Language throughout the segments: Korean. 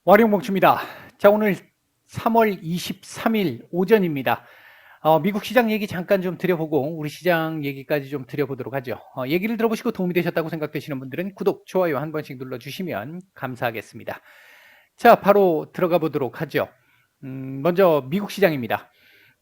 와룡봉추입니다. 자, 오늘 3월 23일 오전입니다. 미국 시장 얘기 잠깐 좀 드려보고 우리 시장 얘기까지 좀 드려보도록 하죠. 얘기를 들어보시고 도움이 되셨다고 생각되시는 분들은 구독, 좋아요 한 번씩 눌러주시면 감사하겠습니다. 자, 바로 들어가 보도록 하죠. 먼저 미국 시장입니다.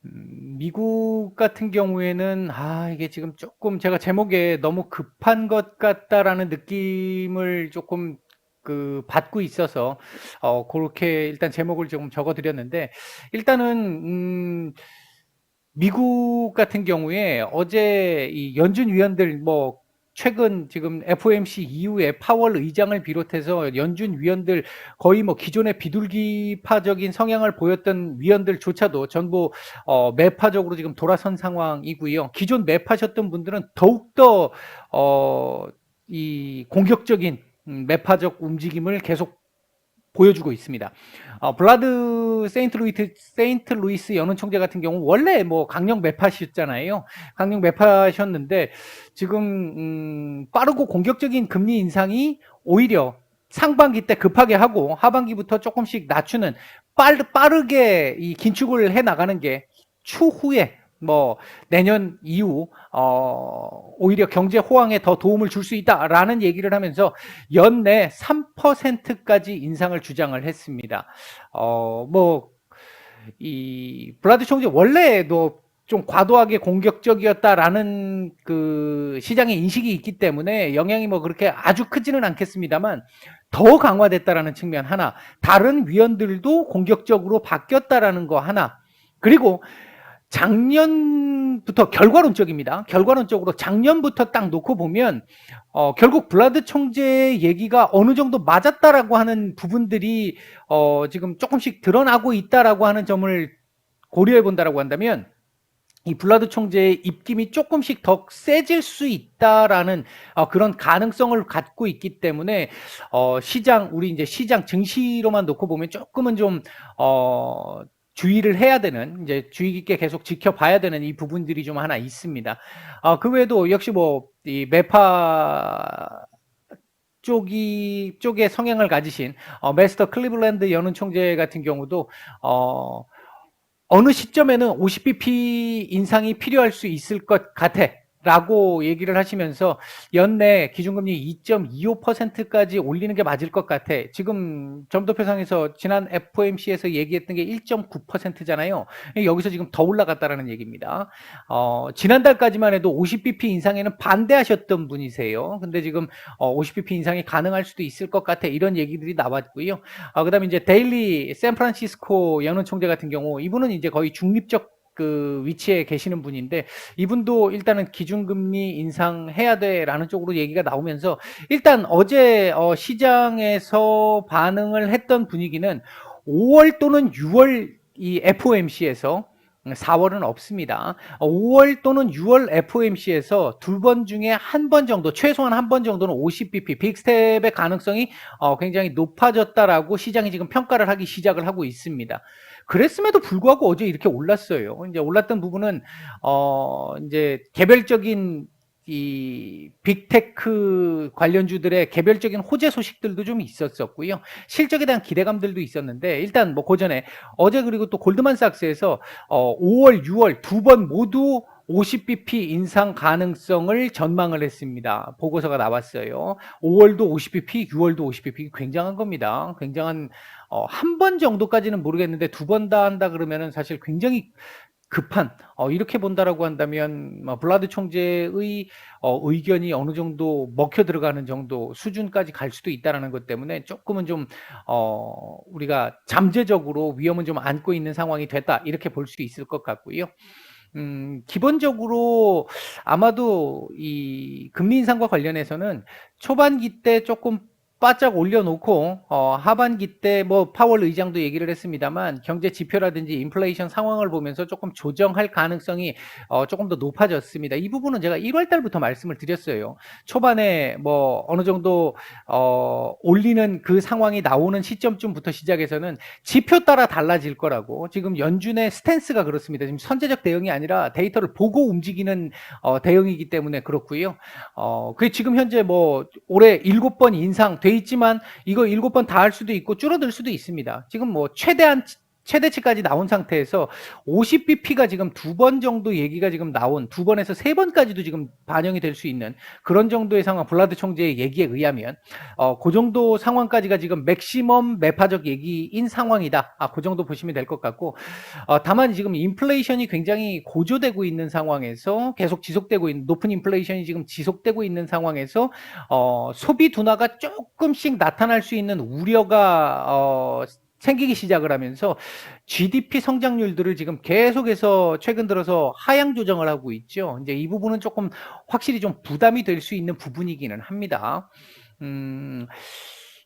미국 같은 경우에는 이게 지금 조금 제가 제목에 너무 급한 것 같다라는 느낌을 조금 받고 있어서 그렇게 일단 제목을 좀 적어드렸는데 일단은 미국 같은 경우에 어제 이 연준 위원들 뭐 최근 지금 FOMC 이후에 파월 의장을 비롯해서 연준 위원들 거의 뭐 기존의 비둘기파적인 성향을 보였던 위원들조차도 전부 매파적으로 지금 돌아선 상황이고요. 기존 매파셨던 분들은 더욱더 이 공격적인 매파적 움직임을 계속 보여주고 있습니다. 블라드 세인트 루이스 연은 총재 같은 경우 원래 뭐 강력 매파셨잖아요. 강력 매파셨는데 지금 빠르고 공격적인 금리 인상이 오히려 상반기 때 급하게 하고 하반기부터 조금씩 낮추는 빠르게 이 긴축을 해 나가는 게 추후에 뭐 내년 이후 오히려 경제 호황에 더 도움을 줄 수 있다라는 얘기를 하면서 연내 3%까지 인상을 주장을 했습니다. 뭐 이 블라드 총재 원래도 좀 과도하게 공격적이었다라는 그 시장의 인식이 있기 때문에 영향이 뭐 그렇게 아주 크지는 않겠습니다만 더 강화됐다라는 측면 하나, 다른 위원들도 공격적으로 바뀌었다라는 거 하나, 그리고 작년부터 결과론적입니다. 결과론적으로 작년부터 딱 놓고 보면 결국 블라드 총재의 얘기가 어느 정도 맞았다라고 하는 부분들이 지금 조금씩 드러나고 있다라고 하는 점을 고려해 본다라고 한다면 이 블라드 총재의 입김이 조금씩 더 세질 수 있다라는 그런 가능성을 갖고 있기 때문에 우리 이제 시장 증시로만 놓고 보면 조금은 좀 주의를 해야 되는, 이제 주의 깊게 계속 지켜봐야 되는 이 부분들이 좀 하나 있습니다. 그 외에도 역시 뭐 이 매파 쪽의 성향을 가지신 메스터 클리블랜드 연은 총재 같은 경우도 어느 시점에는 50bp 인상이 필요할 수 있을 것 같아 라고 얘기를 하시면서 연내 기준금리 2.25%까지 올리는 게 맞을 것 같아. 지금 점도표상에서 지난 FOMC에서 얘기했던 게 1.9%잖아요. 여기서 지금 더 올라갔다라는 얘기입니다. 지난달까지만 해도 50bp 인상에는 반대하셨던 분이세요. 근데 지금 50bp 인상이 가능할 수도 있을 것 같아. 이런 얘기들이 나왔고요. 그다음에 이제 데일리 샌프란시스코 연은 총재 같은 경우 이분은 이제 거의 중립적 그 위치에 계시는 분인데 이분도 일단은 기준금리 인상해야 돼라는 쪽으로 얘기가 나오면서 일단 어제 시장에서 반응을 했던 분위기는 5월 또는 6월 이 FOMC에서 4월은 없습니다. 5월 또는 6월 FOMC에서 두 번 중에 한 번 정도, 최소한 한 번 정도는 50bp 빅스텝의 가능성이 굉장히 높아졌다라고 시장이 지금 평가를 하기 시작을 하고 있습니다. 그랬음에도 불구하고 어제 이렇게 올랐어요. 이제 올랐던 부분은 이제 개별적인 이 빅테크 관련주들의 개별적인 호재 소식들도 좀 있었었고요. 실적에 대한 기대감들도 있었는데 일단 뭐 그전에 어제 그리고 또 골드만삭스에서 5월, 6월 두 번 모두 50bp 인상 가능성을 전망을 했습니다. 보고서가 나왔어요. 5월도 50bp, 6월도 50bp 굉장한 겁니다. 굉장한 한 번 정도까지는 모르겠는데 두 번 다 한다 그러면은 사실 굉장히 급한 이렇게 본다라고 한다면 블라드 총재의 의견이 어느 정도 먹혀 들어가는 정도 수준까지 갈 수도 있다라는 것 때문에 조금은 좀 우리가 잠재적으로 위험은 좀 안고 있는 상황이 됐다 이렇게 볼 수 있을 것 같고요. 기본적으로 아마도 이 금리 인상과 관련해서는 초반기 때 조금 바짝 올려놓고 하반기 때 뭐 파월 의장도 얘기를 했습니다만 경제 지표라든지 인플레이션 상황을 보면서 조금 조정할 가능성이 조금 더 높아졌습니다. 이 부분은 제가 1월 달부터 말씀을 드렸어요. 초반에 뭐 어느 정도 올리는 그 상황이 나오는 시점쯤부터 시작해서는 지표 따라 달라질 거라고. 지금 연준의 스탠스가 그렇습니다. 지금 선제적 대응이 아니라 데이터를 보고 움직이는 대응이기 때문에 그렇고요. 그 지금 현재 뭐 올해 7번 인상 돼 있지만 이거 7번 다 할 수도 있고 줄어들 수도 있습니다. 지금 뭐 최대치까지 나온 상태에서 50bp가 지금 2번 정도 얘기가 지금 나온 2번에서 3번까지도 지금 반영이 될 수 있는 그런 정도의 상황, 블라드 총재의 얘기에 의하면 그 정도 상황까지가 지금 맥시멈 매파적 얘기인 상황이다. 그 정도 보시면 될 것 같고, 다만 지금 인플레이션이 굉장히 고조되고 있는 상황에서 계속 지속되고 있는 높은 인플레이션이 지금 지속되고 있는 상황에서 소비 둔화가 조금씩 나타날 수 있는 우려가 생기기 시작을 하면서 GDP 성장률들을 지금 계속해서 최근 들어서 하향 조정을 하고 있죠. 이제 이 부분은 조금 확실히 좀 부담이 될 수 있는 부분이기는 합니다.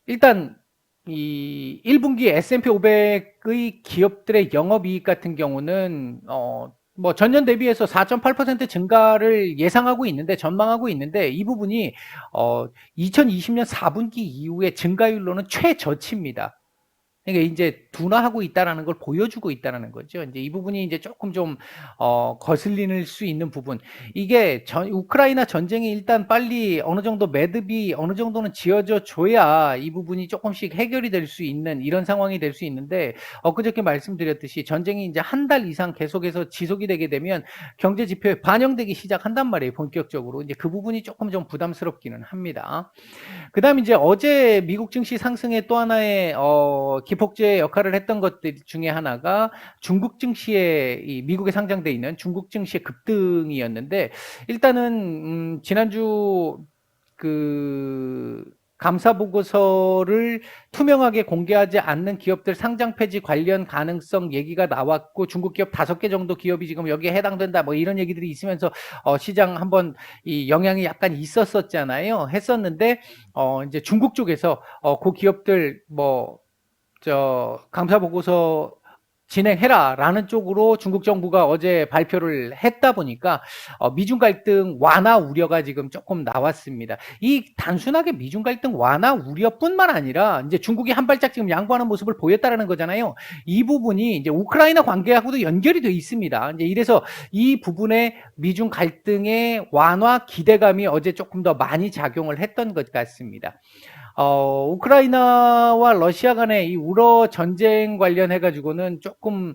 일단 이 1분기 S&P 500의 기업들의 영업이익 같은 경우는 뭐 전년 대비해서 4.8% 증가를 예상하고 있는데 전망하고 있는데 이 부분이 2020년 4분기 이후의 증가율로는 최저치입니다. 그러니까 이제 둔화하고 있다라는 걸 보여주고 있다라는 거죠. 이제 이 부분이 이제 조금 좀 거슬릴 수 있는 부분. 이게 우크라이나 전쟁이 일단 빨리 어느 정도 매듭이 어느 정도는 지어져 줘야 이 부분이 조금씩 해결이 될 수 있는 이런 상황이 될 수 있는데 엊그저께 말씀드렸듯이 전쟁이 이제 한 달 이상 계속해서 지속이 되게 되면 경제 지표에 반영되기 시작한단 말이에요. 본격적으로. 이제 그 부분이 조금 좀 부담스럽기는 합니다. 그다음 이제 어제 미국 증시 상승의 또 하나의 기폭제 역할을 했던 것들 중에 하나가 중국 증시에 이 미국에 상장돼 있는 중국 증시의 급등이었는데 일단은 지난주 그 감사 보고서를 투명하게 공개하지 않는 기업들 상장 폐지 관련 가능성 얘기가 나왔고 중국 기업 5개 정도 기업이 지금 여기에 해당된다 뭐 이런 얘기들이 있으면서 시장 한번 이 영향이 약간 있었었잖아요. 했었는데 이제 중국 쪽에서 그 기업들 감사 보고서 진행해라라는 쪽으로 중국 정부가 어제 발표를 했다 보니까 미중 갈등 완화 우려가 지금 조금 나왔습니다. 이 단순하게 미중 갈등 완화 우려뿐만 아니라 이제 중국이 한 발짝 지금 양보하는 모습을 보였다라는 거잖아요. 이 부분이 이제 우크라이나 관계하고도 연결이 돼 있습니다. 이제 이래서 이 부분에 미중 갈등의 완화 기대감이 어제 조금 더 많이 작용을 했던 것 같습니다. 우크라이나와 러시아 간의 이 우러 전쟁 관련해 가지고는 조금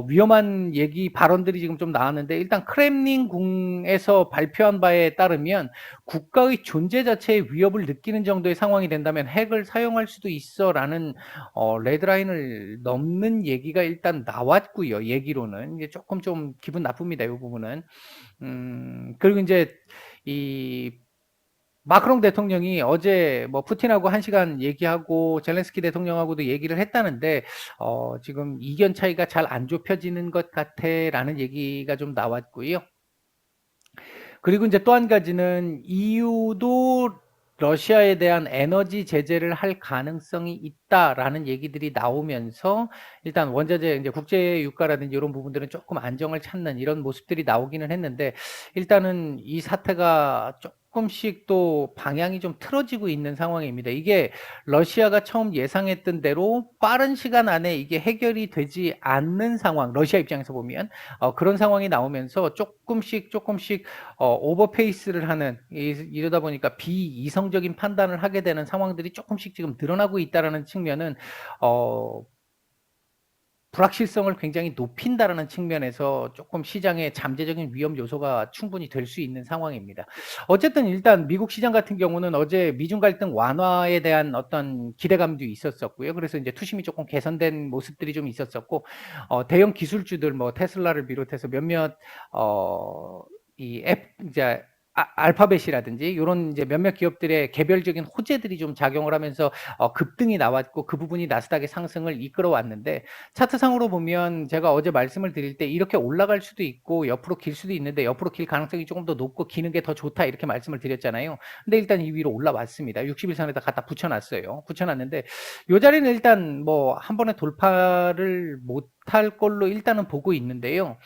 위험한 얘기 발언들이 지금 좀 나왔는데 일단 크렘린궁에서 발표한 바에 따르면 국가의 존재 자체의 위협을 느끼는 정도의 상황이 된다면 핵을 사용할 수도 있어라는 레드라인을 넘는 얘기가 일단 나왔고요. 얘기로는 이게 조금 좀 기분 나쁩니다. 이 부분은. 그리고 이제 이 마크롱 대통령이 어제 뭐 푸틴하고 1시간 얘기하고 젤렌스키 대통령하고도 얘기를 했다는데 지금 이견 차이가 잘 안 좁혀지는 것 같아라는 얘기가 좀 나왔고요. 그리고 이제 또 한 가지는 EU도 러시아에 대한 에너지 제재를 할 가능성이 있다라는 얘기들이 나오면서 일단 원자재 이제 국제 유가라든지 이런 부분들은 조금 안정을 찾는 이런 모습들이 나오기는 했는데 일단은 이 사태가 조금씩 또 방향이 좀 틀어지고 있는 상황입니다. 이게 러시아가 처음 예상했던 대로 빠른 시간 안에 이게 해결이 되지 않는 상황, 러시아 입장에서 보면 그런 상황이 나오면서 조금씩 오버페이스를 하는 이러다 보니까 비이성적인 판단을 하게 되는 상황들이 조금씩 지금 늘어나고 있다라는 측면은 불확실성을 굉장히 높인다라는 측면에서 조금 시장의 잠재적인 위험 요소가 충분히 될 수 있는 상황입니다. 어쨌든 일단 미국 시장 같은 경우는 어제 미중 갈등 완화에 대한 어떤 기대감도 있었었고요. 그래서 이제 투심이 조금 개선된 모습들이 좀 있었었고 대형 기술주들 뭐 테슬라를 비롯해서 몇몇 이 앱 이제 알파벳이라든지 이런 이제 몇몇 기업들의 개별적인 호재들이 좀 작용을 하면서 급등이 나왔고 그 부분이 나스닥의 상승을 이끌어왔는데 차트상으로 보면 제가 어제 말씀을 드릴 때 이렇게 올라갈 수도 있고 옆으로 길 수도 있는데 옆으로 길 가능성이 조금 더 높고 기는 게 더 좋다 이렇게 말씀을 드렸잖아요. 근데 일단 이 위로 올라왔습니다. 60일선에다 갖다 붙여놨어요. 붙여놨는데 이 자리는 일단 뭐 한 번에 돌파를 못할 걸로 일단은 보고 있는데요.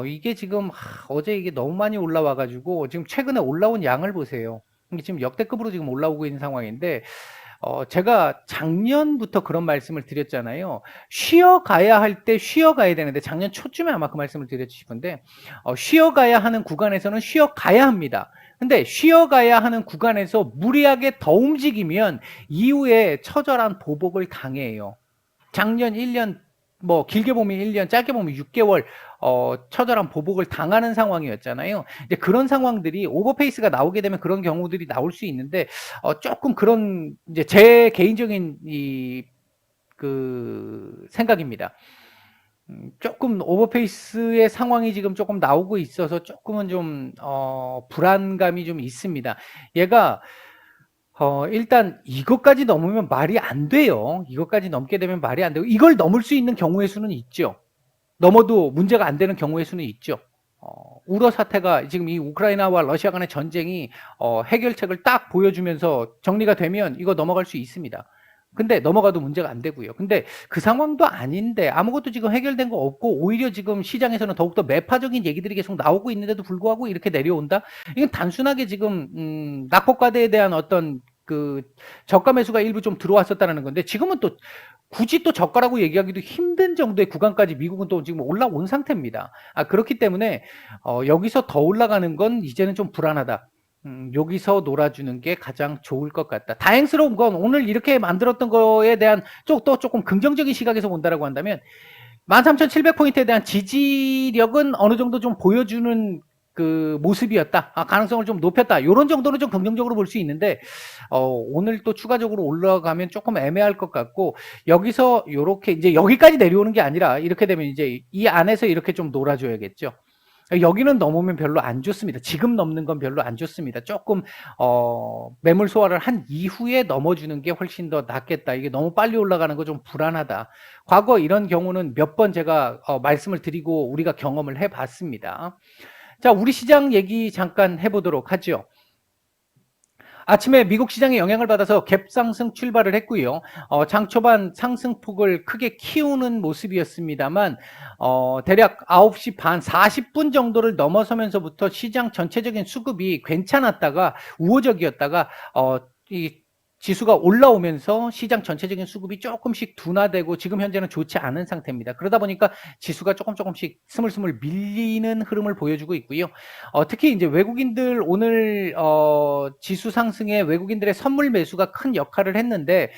이게 지금 어제 이게 너무 많이 올라와 가지고 지금 최근에 올라온 양을 보세요. 이게 지금 역대급으로 지금 올라오고 있는 상황인데 제가 작년부터 그런 말씀을 드렸잖아요. 쉬어가야 할 때 쉬어가야 되는데 작년 초쯤에 아마 그 말씀을 드렸지 싶은데 쉬어가야 하는 구간에서는 쉬어가야 합니다. 근데 쉬어가야 하는 구간에서 무리하게 더 움직이면 이후에 처절한 보복을 당해요. 작년 1년 뭐 길게 보면 1년, 짧게 보면 6개월 처절한 보복을 당하는 상황이었잖아요. 이제 그런 상황들이 오버페이스가 나오게 되면 그런 경우들이 나올 수 있는데 조금 그런 이제 제 개인적인 그 생각입니다. 조금 오버페이스의 상황이 지금 조금 나오고 있어서 조금은 좀 불안감이 좀 있습니다. 얘가 일단 이것까지 넘으면 말이 안 돼요. 이것까지 넘게 되면 말이 안 되고 이걸 넘을 수 있는 경우의 수는 있죠. 넘어도 문제가 안 되는 경우의 수는 있죠. 우러 사태가 지금 이 우크라이나와 러시아 간의 전쟁이 해결책을 딱 보여주면서 정리가 되면 이거 넘어갈 수 있습니다. 근데 넘어가도 문제가 안 되고요. 근데 그 상황도 아닌데 아무것도 지금 해결된 거 없고 오히려 지금 시장에서는 더욱더 매파적인 얘기들이 계속 나오고 있는데도 불구하고 이렇게 내려온다? 이건 단순하게 지금 낙폭과대에 대한 어떤 그 저가 매수가 일부 좀 들어왔었다는 건데 지금은 또 굳이 또 저가라고 얘기하기도 힘든 정도의 구간까지 미국은 또 지금 올라온 상태입니다. 그렇기 때문에 여기서 더 올라가는 건 이제는 좀 불안하다. 여기서 놀아주는 게 가장 좋을 것 같다. 다행스러운 건 오늘 이렇게 만들었던 거에 대한 또 조금 긍정적인 시각에서 본다라고 한다면 13,700포인트에 대한 지지력은 어느 정도 좀 보여주는 그 모습이었다. 가능성을 좀 높였다. 이런 정도는 좀 긍정적으로 볼 수 있는데 오늘 또 추가적으로 올라가면 조금 애매할 것 같고 여기서 이렇게 이제 여기까지 내려오는 게 아니라 이렇게 되면 이제 이 안에서 이렇게 좀 놀아줘야겠죠. 여기는 넘으면 별로 안 좋습니다. 지금 넘는 건 별로 안 좋습니다. 조금 매물 소화를 한 이후에 넘어주는 게 훨씬 더 낫겠다. 이게 너무 빨리 올라가는 거 좀 불안하다. 과거 이런 경우는 몇 번 제가 말씀을 드리고 우리가 경험을 해봤습니다. 자, 우리 시장 얘기 잠깐 해보도록 하죠. 아침에 미국 시장의 영향을 받아서 갭 상승 출발을 했고요. 장 초반 상승폭을 크게 키우는 모습이었습니다만 대략 9시 반 40분 정도를 넘어서면서부터 시장 전체적인 수급이 괜찮았다가 우호적이었다가 이 지수가 올라오면서 시장 전체적인 수급이 조금씩 둔화되고 지금 현재는 좋지 않은 상태입니다. 그러다 보니까 지수가 조금씩 스물스물 밀리는 흐름을 보여주고 있고요. 특히 이제 외국인들 오늘 지수 상승에 외국인들의 선물 매수가 큰 역할을 했는데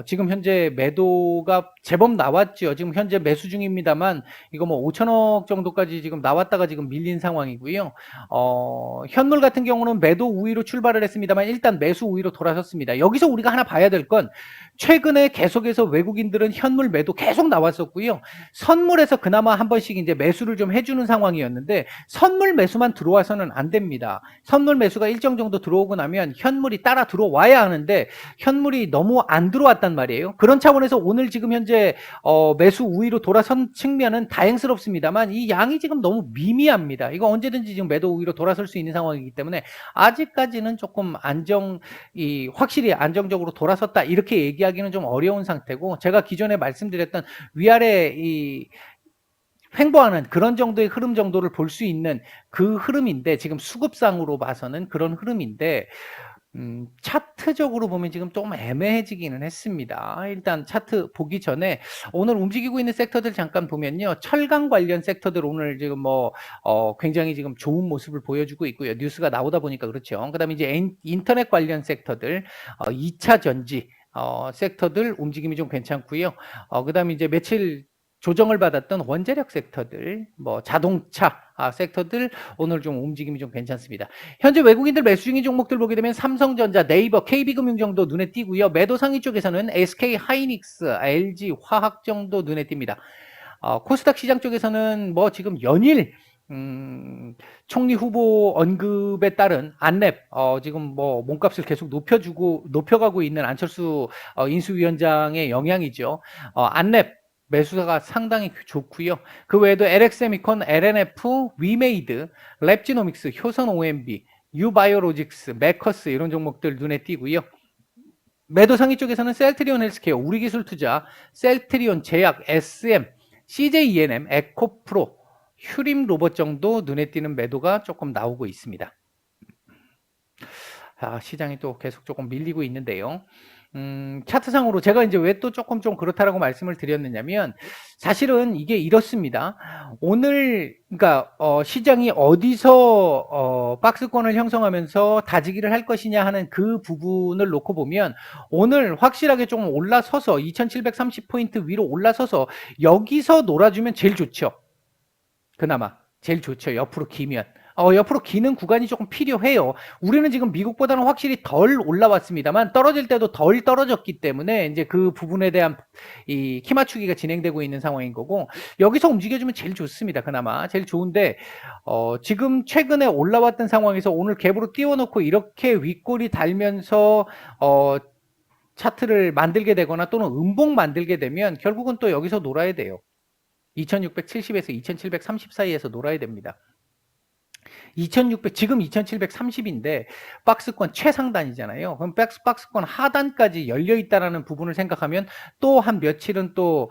지금 현재 매도가 제법 나왔죠. 지금 현재 매수 중입니다만 이거 뭐 5천억 정도까지 지금 나왔다가 지금 밀린 상황이고요. 현물 같은 경우는 매도 우위로 출발을 했습니다만 일단 매수 우위로 돌아섰습니다. 여기서 우리가 하나 봐야 될 건 최근에 계속해서 외국인들은 현물 매도 계속 나왔었고요. 선물에서 그나마 한 번씩 이제 매수를 좀 해주는 상황이었는데 선물 매수만 들어와서는 안 됩니다. 선물 매수가 일정 정도 들어오고 나면 현물이 따라 들어와야 하는데 현물이 너무 안 들어왔단 말이에요. 그런 차원에서 오늘 지금 현재 매수 우위로 돌아선 측면은 다행스럽습니다만 이 양이 지금 너무 미미합니다. 이거 언제든지 지금 매도 우위로 돌아설 수 있는 상황이기 때문에 아직까지는 조금 확실히 안정적으로 돌아섰다 이렇게 얘기하기는 좀 어려운 상태고 제가 기존에 말씀드렸던 위아래 횡보하는 그런 정도의 흐름 정도를 볼 수 있는 그 흐름인데 지금 수급상으로 봐서는 그런 흐름인데 차트적으로 보면 지금 좀 애매해지기는 했습니다. 일단 차트 보기 전에 오늘 움직이고 있는 섹터들 잠깐 보면요. 철강 관련 섹터들 오늘 지금 굉장히 지금 좋은 모습을 보여주고 있고요. 뉴스가 나오다 보니까 그렇죠. 그 다음에 이제 인터넷 관련 섹터들, 2차 전지, 섹터들 움직임이 좀 괜찮고요. 그 다음에 이제 며칠 조정을 받았던 원자력 섹터들, 자동차 섹터들 오늘 좀 움직임이 좀 괜찮습니다. 현재 외국인들 매수 중인 종목들 보게 되면 삼성전자, 네이버, KB금융 정도 눈에 띄고요. 매도 상위 쪽에서는 SK 하이닉스, LG 화학 정도 눈에 띕니다. 코스닥 시장 쪽에서는 지금 연일 총리 후보 언급에 따른 안랩 지금 몸값을 계속 높여가고 있는 안철수 인수위원장의 영향이죠. 안랩 매수가 상당히 좋고요. 그 외에도 LX세미콘, LNF, 위메이드, 랩지노믹스, 효선 OMB, 유바이오로직스, 메커스 이런 종목들 눈에 띄고요. 매도 상위 쪽에서는 셀트리온 헬스케어, 우리기술투자, 셀트리온 제약, SM, CJENM, 에코프로, 휴림 로봇 정도 눈에 띄는 매도가 조금 나오고 있습니다. 시장이 또 계속 조금 밀리고 있는데요. 차트상으로 제가 이제 왜 또 조금 좀 그렇다라고 말씀을 드렸느냐면 사실은 이게 이렇습니다. 오늘 그러니까 시장이 어디서 박스권을 형성하면서 다지기를 할 것이냐 하는 그 부분을 놓고 보면 오늘 확실하게 조금 올라서서 2730포인트 위로 올라서서 여기서 놀아주면 제일 좋죠. 그나마 제일 좋죠. 옆으로 기면. 옆으로 기는 구간이 조금 필요해요. 우리는 지금 미국보다는 확실히 덜 올라왔습니다만 떨어질 때도 덜 떨어졌기 때문에 이제 그 부분에 대한 이 키 맞추기가 진행되고 있는 상황인 거고 여기서 움직여주면 제일 좋습니다. 그나마 제일 좋은데 지금 최근에 올라왔던 상황에서 오늘 갭으로 띄워놓고 이렇게 윗골이 달면서 차트를 만들게 되거나 또는 음봉 만들게 되면 결국은 또 여기서 놀아야 돼요. 2670에서 2730 사이에서 놀아야 됩니다. 2600 지금 2730인데 박스권 최상단이잖아요. 그럼 박스권 하단까지 열려 있다라는 부분을 생각하면 또 한 며칠은 또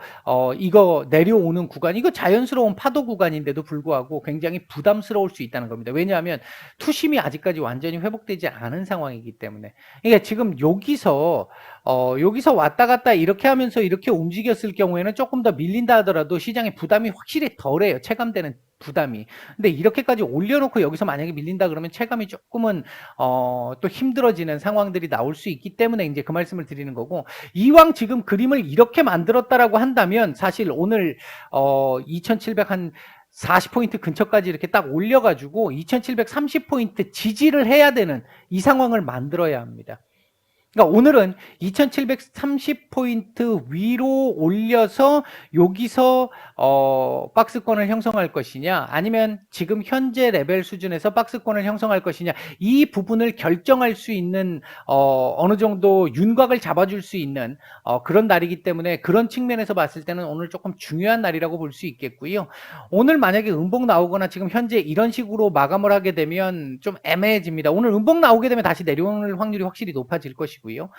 이거 내려오는 구간, 이거 자연스러운 파도 구간인데도 불구하고 굉장히 부담스러울 수 있다는 겁니다. 왜냐하면 투심이 아직까지 완전히 회복되지 않은 상황이기 때문에. 그러니까 지금 여기서 왔다 갔다 이렇게 하면서 이렇게 움직였을 경우에는 조금 더 밀린다 하더라도 시장의 부담이 확실히 덜해요. 체감되는 부담이. 근데 이렇게까지 올려놓고 여기서 만약에 밀린다 그러면 체감이 조금은 또 힘들어지는 상황들이 나올 수 있기 때문에 이제 그 말씀을 드리는 거고, 이왕 지금 그림을 이렇게 만들었다라고 한다면 사실 오늘 2700 한 40포인트 근처까지 이렇게 딱 올려가지고 2730포인트 지지를 해야 되는 이 상황을 만들어야 합니다. 그러니까 오늘은 2730포인트 위로 올려서 여기서 박스권을 형성할 것이냐 아니면 지금 현재 레벨 수준에서 박스권을 형성할 것이냐 이 부분을 결정할 수 있는 어느 정도 윤곽을 잡아줄 수 있는 그런 날이기 때문에 그런 측면에서 봤을 때는 오늘 조금 중요한 날이라고 볼 수 있겠고요. 오늘 만약에 음봉 나오거나 지금 현재 이런 식으로 마감을 하게 되면 좀 애매해집니다. 오늘 음봉 나오게 되면 다시 내려오는 확률이 확실히 높아질 것이고요. 요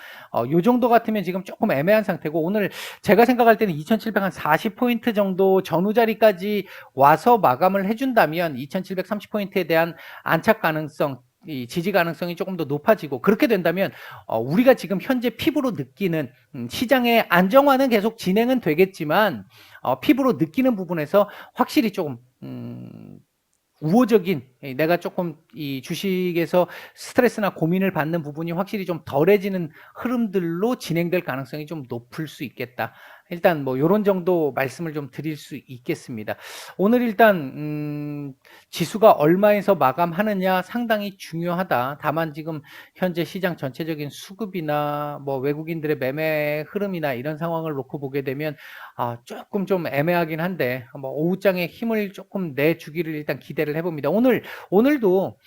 정도 같으면 지금 조금 애매한 상태고 오늘 제가 생각할 때는 2740포인트 정도 전후 자리까지 와서 마감을 해준다면 2730포인트에 대한 안착 가능성 이 지지 가능성이 조금 더 높아지고 그렇게 된다면 우리가 지금 현재 피부로 느끼는 시장의 안정화는 계속 진행은 되겠지만 피부로 느끼는 부분에서 확실히 조금 우호적인 내가 조금 이 주식에서 스트레스나 고민을 받는 부분이 확실히 좀 덜해지는 흐름들로 진행될 가능성이 좀 높을 수 있겠다. 일단 뭐 요런 정도 말씀을 좀 드릴 수 있겠습니다. 오늘 일단 지수가 얼마에서 마감하느냐 상당히 중요하다. 다만 지금 현재 시장 전체적인 수급이나 뭐 외국인들의 매매 흐름이나 이런 상황을 놓고 보게 되면 조금 좀 애매하긴 한데 뭐 오후장에 힘을 조금 내주기를 일단 기대를 해봅니다. 오늘도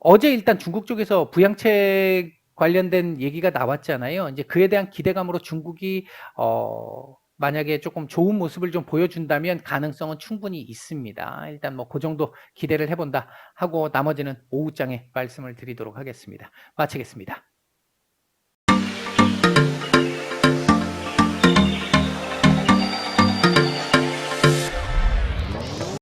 어제 일단 중국 쪽에서 부양책 관련된 얘기가 나왔잖아요. 이제 그에 대한 기대감으로 중국이 만약에 조금 좋은 모습을 좀 보여준다면 가능성은 충분히 있습니다. 일단 뭐 그 정도 기대를 해본다 하고 나머지는 오후장에 말씀을 드리도록 하겠습니다. 마치겠습니다.